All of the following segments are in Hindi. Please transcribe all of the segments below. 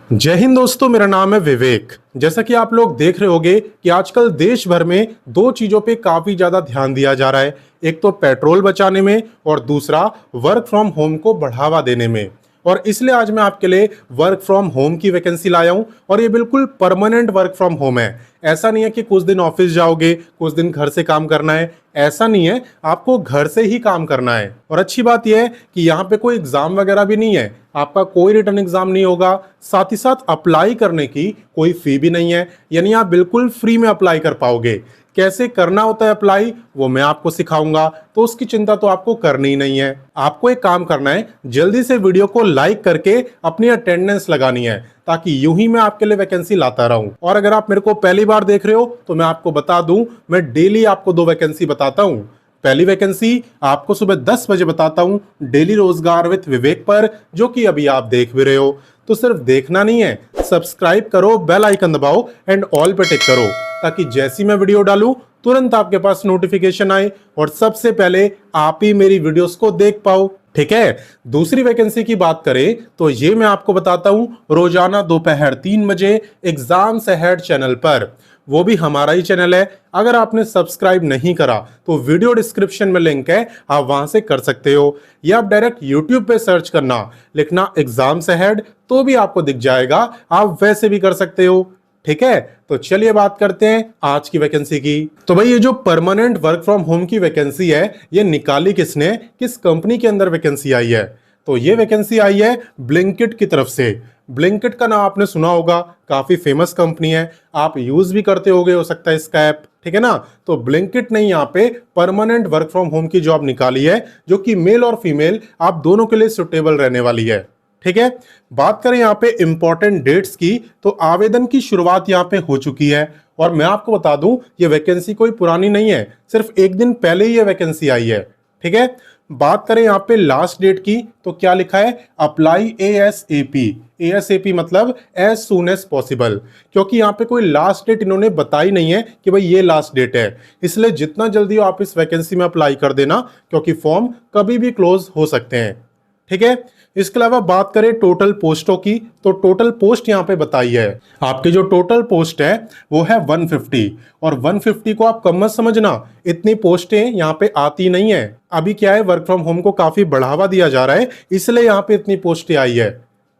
जय हिंद दोस्तों, मेरा नाम है विवेक। जैसा कि आप लोग देख रहे होंगे कि आजकल देश भर में दो चीजों पे काफी ज्यादा ध्यान दिया जा रहा है। एक तो पेट्रोल बचाने में और दूसरा वर्क फ्रॉम होम को बढ़ावा देने में। और इसलिए आज मैं आपके लिए वर्क फ्रॉम होम की वैकेंसी लाया हूं और ये बिल्कुल परमानेंट वर्क फ्रॉम होम है। ऐसा नहीं है कि कुछ दिन ऑफिस जाओगे, कुछ दिन घर से काम करना है, ऐसा नहीं है। आपको घर से ही काम करना है। और अच्छी बात यह है कि यहाँ पे कोई एग्जाम वगैरह भी नहीं है, आपका कोई रिटर्न एग्जाम नहीं होगा। साथ ही साथ अप्लाई करने की कोई फी भी नहीं है, यानी आप बिल्कुल फ्री में अप्लाई कर पाओगे। कैसे करना होता है अप्लाई वो मैं आपको सिखाऊंगा, तो उसकी चिंता तो आपको करनी ही नहीं है। आपको एक काम करना है, जल्दी से वीडियो को लाइक करके अपनी अटेंडेंस लगानी है, ताकि यूं ही मैं आपके लिए वैकेंसी लाता रहूं। और अगर आप मेरे को पहली बार देख रहे हो तो मैं आपको बता दूं, मैं डेली आपको 2 वैकेंसी बताता हूं। पहली वैकेंसी आपको सुबह 10 बजे बताता हूं, डेली रोजगार विद विवेक पर, जो कि अभी आप देख भी रहे हो। तो सिर्फ देखना नहीं है, सब्सक्राइब करो, बेल आइकन दबाओ एंड ऑल पे टिक करो, ताकि जैसी मैं वीडियो डालूं तुरंत आपके पास नोटिफिकेशन आए और सबसे पहले आप ही मेरी वीडियोस को देख पाओ। ठीक है। दूसरी वैकेंसी की बात करें तो ये मैं आपको बताता हूं, रोजाना दोपहर 3 बजे एग्जाम्स अहेड चैनल पर, वो भी हमारा ही चैनल है। अगर आपने सब्सक्राइब नहीं करा तो वीडियो डिस्क्रिप्शन में लिंक है, आप वहां से कर सकते हो, या आप डायरेक्ट यूट्यूब पे सर्च करना, लिखना एग्जाम्स अहेड, तो भी आपको दिख जाएगा। आप वैसे भी कर सकते हो। ठीक है। तो चलिए बात करते हैं आज की वैकेंसी की। तो भाई, ये जो परमानेंट वर्क फ्रॉम होम की वैकेंसी है, ये निकाली किसने, किस कंपनी के अंदर वैकेंसी आई है? तो ये वैकेंसी आई है ब्लिंकिट की तरफ से। ब्लिंकिट का नाम आपने सुना होगा, काफी फेमस कंपनी है, आप यूज भी करते होगे हो सकता है इसका ऐप। ठीक है ना। तो ब्लिंकिट ने यहाँ पे परमानेंट वर्क फ्रॉम होम की जॉब निकाली है, जो कि मेल और फीमेल आप दोनों के लिए सुटेबल रहने वाली है। ठीक है। बात करें यहाँ पे इंपॉर्टेंट डेट्स की, तो आवेदन की शुरुआत यहाँ पे हो चुकी है। और मैं आपको बता दूं, ये वैकेंसी कोई पुरानी नहीं है, सिर्फ एक दिन पहले ही ये वैकेंसी आई है। ठीक है। बात करें यहाँ पे लास्ट डेट की, तो क्या लिखा है, अप्लाई ASAP। ASAP मतलब एज सून एज पॉसिबल, क्योंकि यहाँ पे कोई लास्ट डेट इन्होंने बताई नहीं है कि भाई ये लास्ट डेट है। इसलिए जितना जल्दी हो आप इस वैकेंसी में अप्लाई कर देना, क्योंकि फॉर्म कभी भी क्लोज हो सकते हैं। ठीक है। इसके अलावा बात करें टोटल पोस्टों की, तो टोटल पोस्ट यहाँ पे बताई है। आपकी जो टोटल पोस्ट है वो है 150, और 150 को आप कम मत समझना, इतनी पोस्टें यहाँ पे आती नहीं है। अभी क्या है, वर्क फ्रॉम होम को काफी बढ़ावा दिया जा रहा है, इसलिए यहाँ पे इतनी पोस्टें आई है।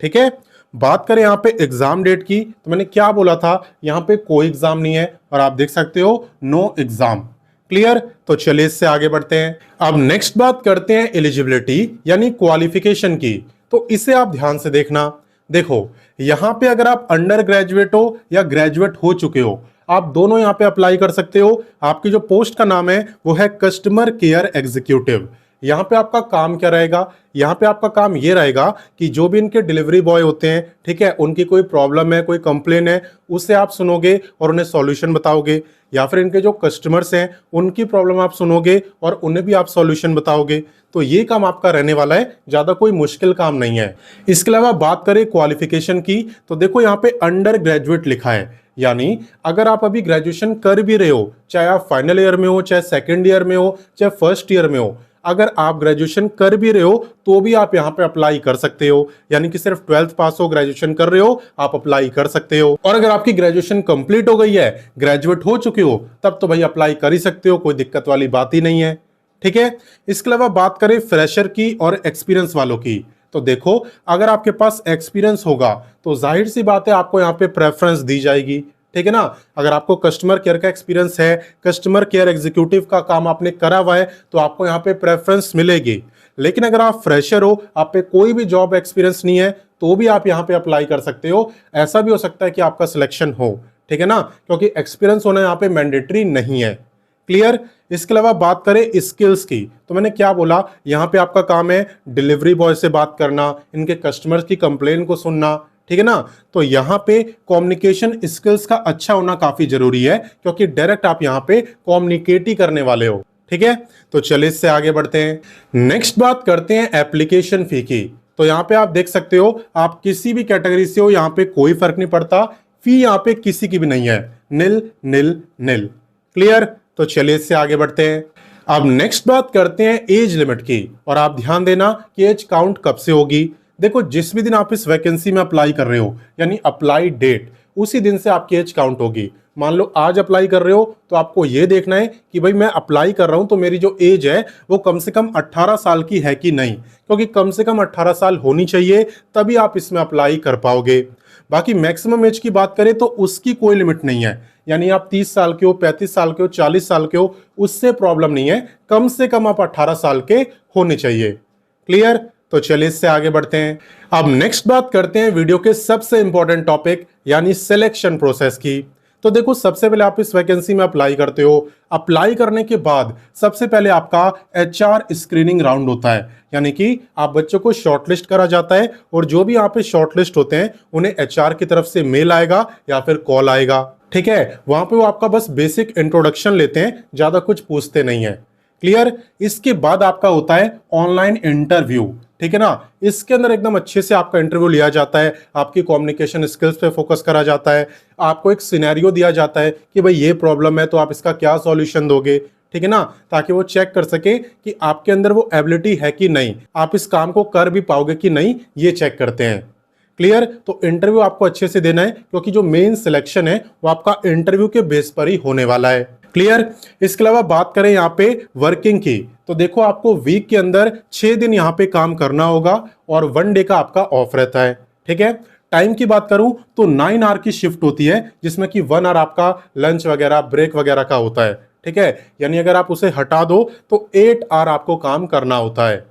ठीक है। बात करें यहाँ पे एग्जाम डेट की, तो मैंने क्या बोला था, यहाँ पे कोई एग्जाम नहीं है, और आप देख सकते हो नो एग्जाम। क्लियर। तो चलिए इससे आगे बढ़ते हैं। अब नेक्स्ट बात करते हैं एलिजिबिलिटी यानी क्वालिफिकेशन की। तो इसे आप ध्यान से देखना। देखो, यहां पे अगर आप अंडर ग्रेजुएट हो या ग्रेजुएट हो चुके हो, आप दोनों यहां पे अप्लाई कर सकते हो। आपकी जो पोस्ट का नाम है वो है कस्टमर केयर एग्जीक्यूटिव। यहाँ पे आपका काम क्या रहेगा, यहाँ पे आपका काम ये रहेगा कि जो भी इनके डिलीवरी बॉय होते हैं, ठीक है, उनकी कोई प्रॉब्लम है, कोई कंप्लेन है, उसे आप सुनोगे और उन्हें सॉल्यूशन बताओगे। या फिर इनके जो कस्टमर्स हैं उनकी प्रॉब्लम आप सुनोगे और उन्हें भी आप सॉल्यूशन बताओगे। तो ये काम आपका रहने वाला है, ज्यादा कोई मुश्किल काम नहीं है। इसके अलावा बात करें क्वालिफिकेशन की, तो देखो यहाँ पे अंडर ग्रेजुएट लिखा है, यानी अगर आप अभी ग्रेजुएशन कर भी रहे हो, चाहे आप फाइनल ईयर में हो, चाहे सेकेंड ईयर में हो, चाहे फर्स्ट ईयर में हो, अगर आप ग्रेजुएशन कर भी रहे हो तो भी आप यहाँ पे अप्लाई कर सकते हो। यानी कि सिर्फ 12th पास हो, ग्रेजुएशन कर रहे हो, आप अप्लाई कर सकते हो। और अगर आपकी ग्रेजुएशन कंप्लीट हो गई है, ग्रेजुएट हो चुके हो, तब तो भाई अप्लाई कर ही सकते हो, कोई दिक्कत वाली बात ही नहीं है। ठीक है। इसके अलावा बात करें फ्रेशर की और एक्सपीरियंस वालों की, तो देखो, अगर आपके पास एक्सपीरियंस होगा तो जाहिर सी बात है आपको यहाँ पे प्रेफरेंस दी जाएगी। ठीक है ना। अगर आपको कस्टमर केयर का एक्सपीरियंस है, कस्टमर केयर एग्जीक्यूटिव का काम आपने करा हुआ है, तो आपको यहाँ पे प्रेफरेंस मिलेगी। लेकिन अगर आप फ्रेशर हो, आप पे कोई भी जॉब एक्सपीरियंस नहीं है, तो भी आप यहाँ पे अप्लाई कर सकते हो। ऐसा भी हो सकता है कि आपका सिलेक्शन हो। ठीक है ना, क्योंकि एक्सपीरियंस होना यहाँ पे मैंडेटरी नहीं है। क्लियर। इसके अलावा बात करें स्किल्स की, तो मैंने क्या बोला, यहाँ पे आपका काम है डिलीवरी बॉय से बात करना, इनके कस्टमर्स की कंप्लेन को सुनना। ठीक है ना। तो यहाँ पे कम्युनिकेशन स्किल्स का अच्छा होना काफी जरूरी है, क्योंकि डायरेक्ट आप यहाँ पे कम्युनिकेट ही करने वाले हो। ठीक है। तो चलिए इससे आगे बढ़ते हैं। नेक्स्ट बात करते हैं एप्लीकेशन फी की। तो यहाँ पे आप देख सकते हो, आप किसी भी कैटेगरी से हो, यहाँ पे कोई फर्क नहीं पड़ता, फी यहाँ पे किसी की भी नहीं है, निल निल निल। क्लियर। तो चलिए इससे आगे बढ़ते हैं। अब नेक्स्ट बात करते हैं एज लिमिट की, और आप ध्यान देना कि एज काउंट कब से होगी। देखो जिस भी दिन आप इस वैकेंसी में अप्लाई कर रहे हो यानी अप्लाई डेट, उसी दिन से आपकी एज काउंट होगी। मान लो आज अप्लाई कर रहे हो तो आपको यह देखना है कि भाई मैं अप्लाई कर रहा हूं तो मेरी जो एज है वो कम से कम 18 साल की है कि नहीं, क्योंकि कम से कम 18 साल होनी चाहिए तभी आप इसमें अप्लाई कर पाओगे। बाकी मैक्सिमम एज की बात करें तो उसकी कोई लिमिट नहीं है, यानी आप 30 साल के हो, 35 साल के हो, 40 साल के हो, उससे प्रॉब्लम नहीं है, कम से कम आप 18 साल के होने चाहिए। क्लियर? तो चलिए इससे आगे बढ़ते हैं। अब नेक्स्ट बात करते हैं वीडियो के सबसे इंपॉर्टेंट टॉपिक यानी सिलेक्शन प्रोसेस की। तो देखो सबसे पहले आप इस वैकेंसी में अप्लाई करते हो। अप्लाई करने के बाद सबसे पहले आपका एचआर स्क्रीनिंग राउंड होता है, यानी कि आप बच्चों को शॉर्टलिस्ट करा जाता है और जो भी यहाँ पे शॉर्टलिस्ट होते हैं उन्हें एचआर की तरफ से मेल आएगा या फिर कॉल आएगा। ठीक है, वहां पे वो आपका बस बेसिक इंट्रोडक्शन लेते हैं, ज्यादा कुछ पूछते नहीं है। क्लियर? इसके बाद आपका होता है ऑनलाइन इंटरव्यू। ठीक है ना, इसके अंदर एकदम अच्छे से आपका इंटरव्यू लिया जाता है, आपकी कम्युनिकेशन स्किल्स पे फोकस करा जाता है, आपको एक सिनेरियो दिया जाता है कि भाई ये प्रॉब्लम है तो आप इसका क्या सॉल्यूशन दोगे। ठीक है ना, ताकि वो चेक कर सके कि आपके अंदर वो एबिलिटी है कि नहीं, आप इस काम को कर भी पाओगे कि नहीं, ये चेक करते हैं। क्लियर? तो इंटरव्यू आपको अच्छे से देना है क्योंकि जो मेन सिलेक्शन है वो आपका इंटरव्यू के बेस पर ही होने वाला है। क्लियर? इसके अलावा बात करें यहाँ पे वर्किंग की, तो देखो आपको वीक के अंदर 6 दिन यहाँ पे काम करना होगा और 1 डे का आपका ऑफ रहता है। ठीक है, टाइम की बात करूं तो 9 आवर की शिफ्ट होती है जिसमें कि 1 आवर आपका लंच वगैरह ब्रेक वगैरह का होता है। ठीक है, यानी अगर आप उसे हटा दो तो 8 आवर आपको काम करना होता है।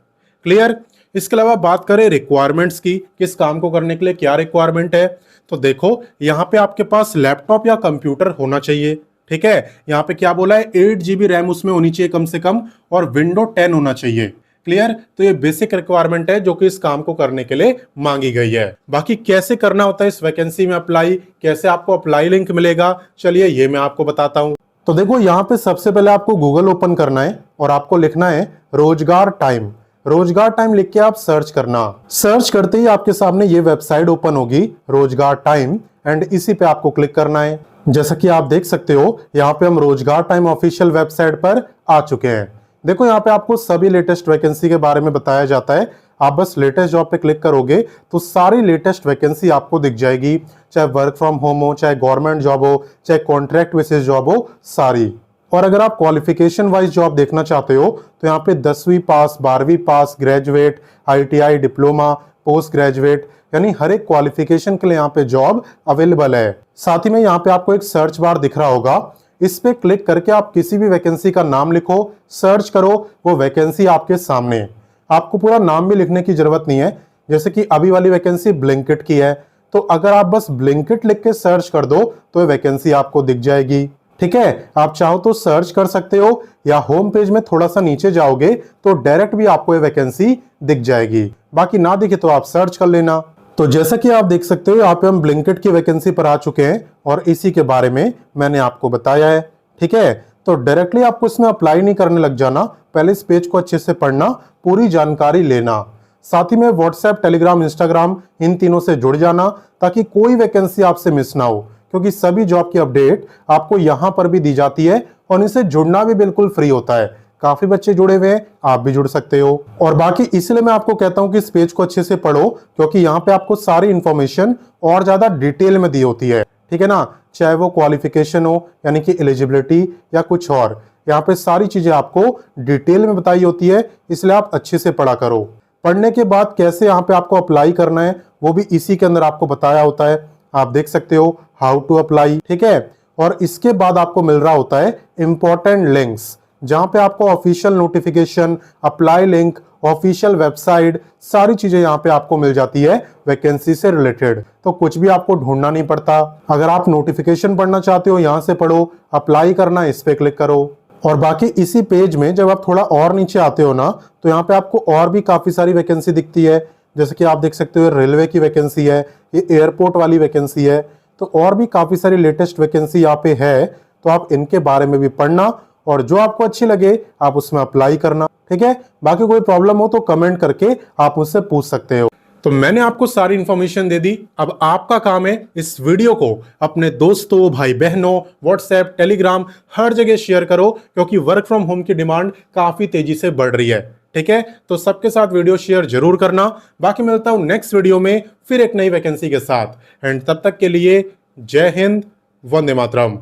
क्लियर? इसके अलावा बात करें रिक्वायरमेंट्स की, किस काम को करने के लिए क्या रिक्वायरमेंट है, तो देखो यहाँ पे आपके पास लैपटॉप या कंप्यूटर होना चाहिए। ठीक है, यहाँ पे क्या बोला है, 8 GB रैम उसमें होनी चाहिए कम से कम और विंडो 10 होना चाहिए। क्लियर? तो ये बेसिक रिक्वायरमेंट है जो कि इस काम को करने के लिए मांगी गई है। बाकी कैसे करना होता है इस वैकेंसी में अप्लाई, कैसे आपको अप्लाई लिंक मिलेगा, चलिए ये मैं आपको बताता हूँ। तो देखो यहाँ पे सबसे पहले आपको गूगल ओपन करना है और आपको लिखना है रोजगार टाइम। रोजगार टाइम लिख के आप सर्च करना। सर्च करते ही आपके सामने ये वेबसाइट ओपन होगी रोजगार टाइम, एंड इसी पे आपको क्लिक करना है। जैसा कि आप देख सकते हो यहाँ पे हम रोजगार टाइम ऑफिशियल वेबसाइट पर आ चुके हैं। देखो यहाँ पे आपको सभी लेटेस्ट वैकेंसी के बारे में बताया जाता है। आप बस लेटेस्ट जॉब पे क्लिक करोगे तो सारी लेटेस्ट वैकेंसी आपको दिख जाएगी, चाहे वर्क फ्रॉम होम हो, चाहे गवर्नमेंट जॉब हो, चाहे कॉन्ट्रैक्ट बेसिस जॉब हो, सारी। और अगर आप क्वालिफिकेशन वाइज जॉब देखना चाहते हो तो यहाँ पे 10वीं पास, 12वीं पास, graduate, ITI, diploma, post graduate, यानी हर एक क्वालिफिकेशन के लिए यहाँ पे जॉब अवेलेबल है। साथ ही में यहाँ पे आपको एक सर्च बार दिख रहा होगा, इस पे क्लिक करके आप किसी भी वैकेंसी का नाम लिखो, सर्च करो, वो वैकेंसी आपके सामने। आपको पूरा नाम भी लिखने की जरूरत नहीं है। जैसे कि अभी वाली वैकेंसी ब्लिंकिट की है, तो अगर आप बस ब्लिंकिट लिख के सर्च कर दो तो ये वैकेंसी आपको दिख जाएगी। ठीक है, आप चाहो तो सर्च कर सकते हो या होम पेज में थोड़ा सा नीचे जाओगे तो डायरेक्ट भी आपको ये वैकेंसी दिख जाएगी। बाकी ना दिखे तो आप सर्च कर लेना। तो जैसा कि आप देख सकते हो यहाँ पे हम ब्लिंकिट की वैकेंसी पर आ चुके हैं और इसी के बारे में मैंने आपको बताया है। ठीक है, तो डायरेक्टली आपको इसमें अप्लाई नहीं करने लग जाना, पहले इस पेज को अच्छे से पढ़ना, पूरी जानकारी लेना। साथ ही में व्हाट्सएप, टेलीग्राम, इंस्टाग्राम, इन तीनों से जुड़ जाना ताकि कोई वैकेंसी आपसे मिस ना हो, क्योंकि सभी जॉब की अपडेट आपको यहाँ पर भी दी जाती है और इनसे जुड़ना भी बिल्कुल फ्री होता है। काफी बच्चे जुड़े हुए हैं, आप भी जुड़ सकते हो। और बाकी इसलिए मैं आपको कहता हूं कि इस पेज को अच्छे से पढ़ो, क्योंकि यहाँ पे आपको सारी इंफॉर्मेशन और ज्यादा डिटेल में दी होती है। ठीक है ना, चाहे वो क्वालिफिकेशन हो यानी कि एलिजिबिलिटी या कुछ और, यहाँ पे सारी चीजें आपको डिटेल में बताई होती है, इसलिए आप अच्छे से पढ़ा करो। पढ़ने के बाद कैसे यहाँ पे आपको अप्लाई करना है वो भी इसी के अंदर आपको बताया होता है। आप देख सकते हो हाउ टू अप्लाई। ठीक है, और इसके बाद आपको मिल रहा होता है इंपॉर्टेंट लिंक्स, जहां पे आपको official notification, apply link, official website, सारी चीजें यहाँ पे आपको मिल जाती है वैकेंसी से रिलेटेड। तो कुछ भी आपको ढूंढना नहीं पड़ता। अगर आप नोटिफिकेशन पढ़ना चाहते हो यहाँ से पढ़ो, अप्लाई करना इस पे क्लिक करो। और बाकी इसी पेज में जब आप थोड़ा और नीचे आते हो ना तो यहाँ पे आपको और भी काफी सारी वैकेंसी दिखती है। जैसे कि आप देख सकते हो रेलवे की वैकेंसी है, ये एयरपोर्ट वाली वैकेंसी है, तो और भी काफी सारी लेटेस्ट वैकेंसी यहाँ पे है। तो आप इनके बारे में भी पढ़ना और जो आपको अच्छी लगे आप उसमें अप्लाई करना। ठीक है, बाकी कोई प्रॉब्लम हो तो कमेंट करके आप मुझसे पूछ सकते हो। तो मैंने आपको सारी इंफॉर्मेशन दे दी। अब आपका काम है इस वीडियो को अपने दोस्तों, भाई बहनों, व्हाट्सएप, टेलीग्राम हर जगह शेयर करो, क्योंकि वर्क फ्रॉम होम की डिमांड काफी तेजी से बढ़ रही है। ठीक है, तो सबके साथ वीडियो शेयर जरूर करना। बाकी मिलता हूं नेक्स्ट वीडियो में फिर एक नई वैकेंसी के साथ। एंड तब तक के लिए जय हिंद, वंदे मातरम।